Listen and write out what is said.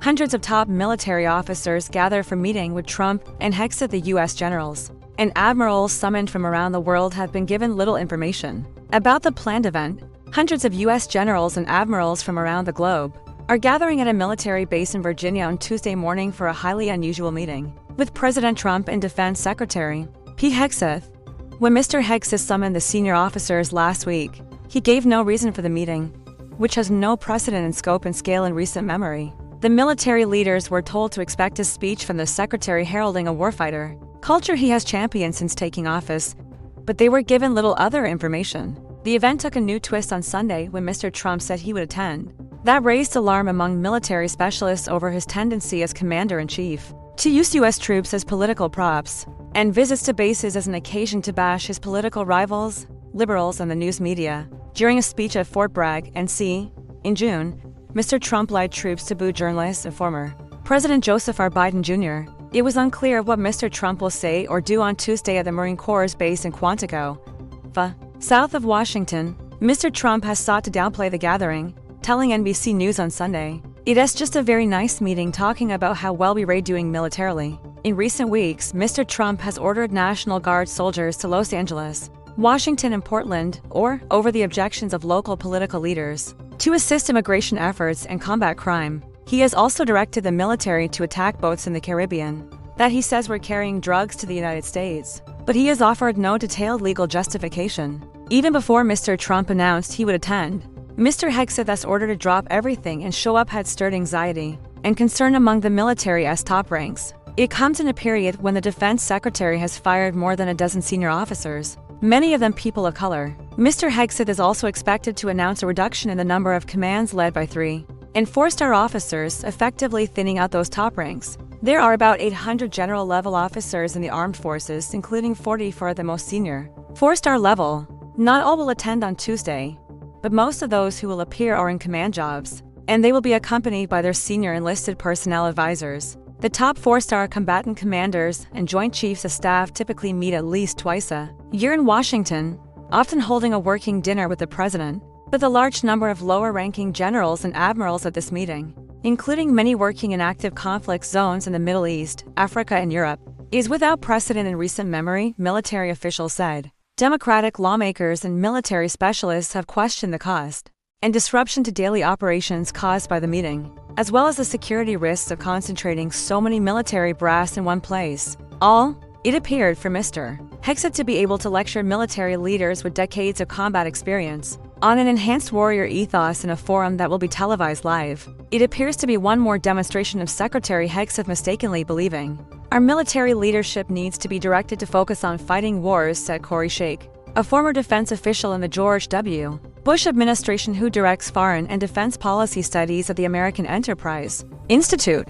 Hundreds of top military officers gather for meeting with Trump and Hegseth, the U.S. generals. And admirals summoned from around the world have been given little information about the planned event. Hundreds of U.S. generals and admirals from around the globe are gathering at a military base in Virginia on Tuesday morning for a highly unusual meeting with President Trump and Defense Secretary Pete Hegseth. When Mr. Hegseth summoned the senior officers last week, he gave no reason for the meeting, which has no precedent in scope and scale in recent memory. The military leaders were told to expect a speech from the secretary heralding a warfighter culture he has championed since taking office, but they were given little other information. The event took a new twist on Sunday when Mr. Trump said he would attend. That raised alarm among military specialists over his tendency as commander-in-chief to use U.S. troops as political props and visits to bases as an occasion to bash his political rivals, liberals, and the news media. During a speech at Fort Bragg, NC, in June, Mr. Trump lied troops to boo journalists and former President Joseph R. Biden Jr. It was unclear what Mr. Trump will say or do on Tuesday at the Marine Corps base in Quantico, south of Washington. Mr. Trump has sought to downplay the gathering, telling NBC News on Sunday, "It's just a very nice meeting talking about how well we're doing militarily." In recent weeks, Mr. Trump has ordered National Guard soldiers to Los Angeles, Washington, and Portland, over the objections of local political leaders, to assist immigration efforts and combat crime. He has also directed the military to attack boats in the Caribbean that he says were carrying drugs to the United States, but he has offered no detailed legal justification. Even before Mr. Trump announced he would attend, Mr. Hegseth's order to drop everything and show up had stirred anxiety and concern among the military's top ranks. It comes in a period when the defense secretary has fired more than a dozen senior officers, many of them people of color. Mr. Hegseth is also expected to announce a reduction in the number of commands led by 3 and 4-star officers, effectively thinning out those top ranks. There are about 800 general-level officers in the armed forces, including 40 for the most senior 4-star level. Not all will attend on Tuesday, but most of those who will appear are in command jobs, and they will be accompanied by their senior enlisted personnel advisors. The top 4-star combatant commanders and Joint Chiefs of Staff typically meet at least twice a year in Washington, often holding a working dinner with the president. But the large number of lower-ranking generals and admirals at this meeting, including many working in active conflict zones in the Middle East, Africa, and Europe, is without precedent in recent memory, military officials said. Democratic lawmakers and military specialists have questioned the cost and disruption to daily operations caused by the meeting, as well as the security risks of concentrating so many military brass in one place. It appeared for Mr. Hegseth to be able to lecture military leaders with decades of combat experience on an enhanced warrior ethos in a forum that will be televised live. It appears to be one more demonstration of Secretary Hegseth mistakenly believing our military leadership needs to be directed to focus on fighting wars, said Corey Shake, a former defense official in the George W. Bush administration who directs foreign and defense policy studies at the American Enterprise Institute.